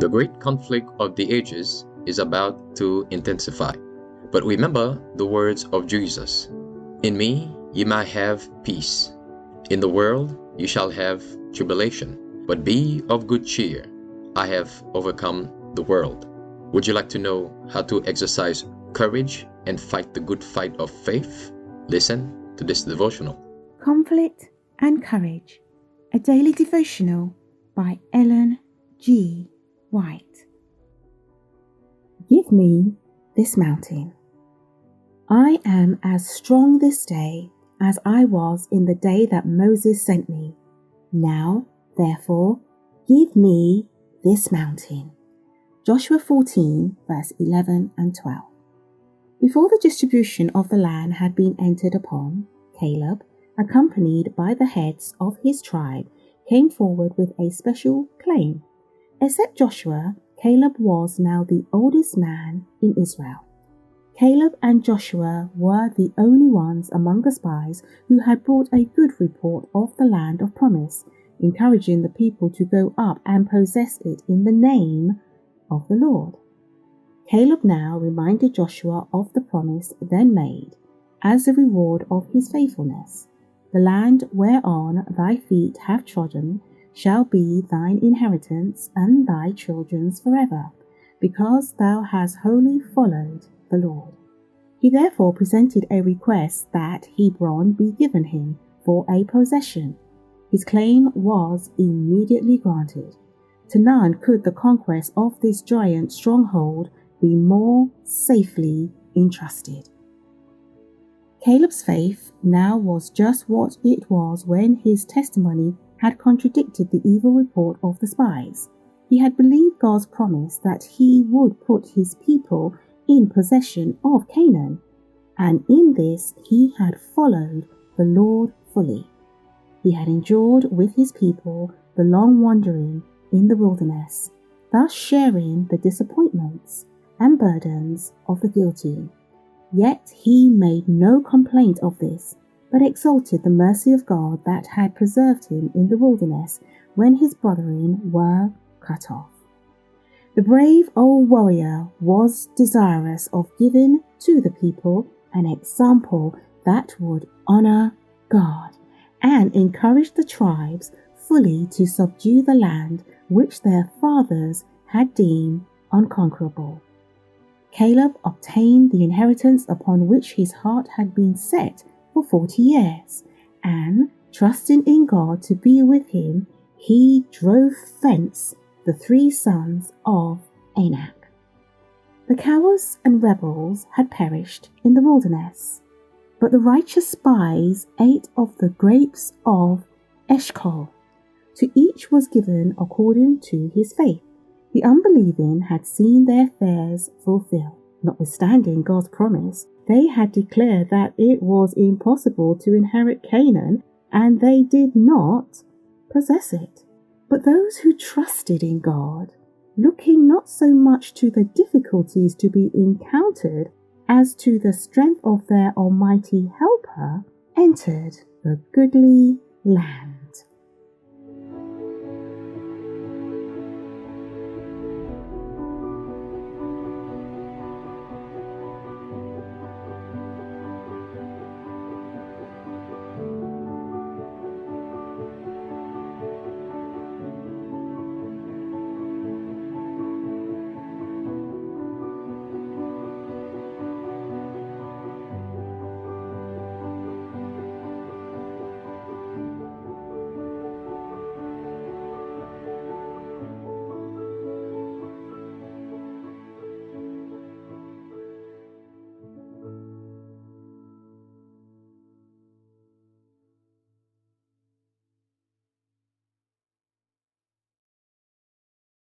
The great conflict of the ages is about to intensify. But remember the words of Jesus. In me ye might have peace. In the world ye shall have tribulation. But be of good cheer. I have overcome the world. Would you like to know how to exercise courage and fight the good fight of faith? Listen to this devotional. Conflict and Courage, a daily devotional by Ellen G. White. Give me this mountain. I am as strong this day as I was in the day that Moses sent me. Now, therefore, give me this mountain. Joshua 14, verse 11 and 12. Before the distribution of the land had been entered upon, Caleb, accompanied by the heads of his tribe, came forward with a special claim. Except Joshua, Caleb was now the oldest man in Israel. Caleb and Joshua were the only ones among the spies who had brought a good report of the land of promise, encouraging the people to go up and possess it in the name of the Lord. Caleb now reminded Joshua of the promise then made, as a reward of his faithfulness. The land whereon thy feet have trodden shall be thine inheritance and thy children's forever, because thou hast wholly followed the Lord. He therefore presented a request that Hebron be given him for a possession. His claim was immediately granted. To none could the conquest of this giant stronghold be more safely entrusted. Caleb's faith now was just what it was when his testimony had contradicted the evil report of the spies. He had believed God's promise that he would put his people in possession of Canaan, and in this he had followed the Lord fully. He had endured with his people the long wandering in the wilderness, thus sharing the disappointments and burdens of the guilty. Yet he made no complaint of this, but exalted the mercy of God that had preserved him in the wilderness when his brethren were cut off. The brave old warrior was desirous of giving to the people an example that would honor God and encourage the tribes fully to subdue the land which their fathers had deemed unconquerable. Caleb obtained the inheritance upon which his heart had been set for 40 years, and, trusting in God to be with him, he drove thence the 3 sons of Anak. The cowards and rebels had perished in the wilderness, but the righteous spies ate of the grapes of Eshcol. To each was given according to his faith. The unbelieving had seen their fears fulfilled. Notwithstanding God's promise, they had declared that it was impossible to inherit Canaan, and they did not possess it. But those who trusted in God, looking not so much to the difficulties to be encountered as to the strength of their almighty helper, entered the goodly land.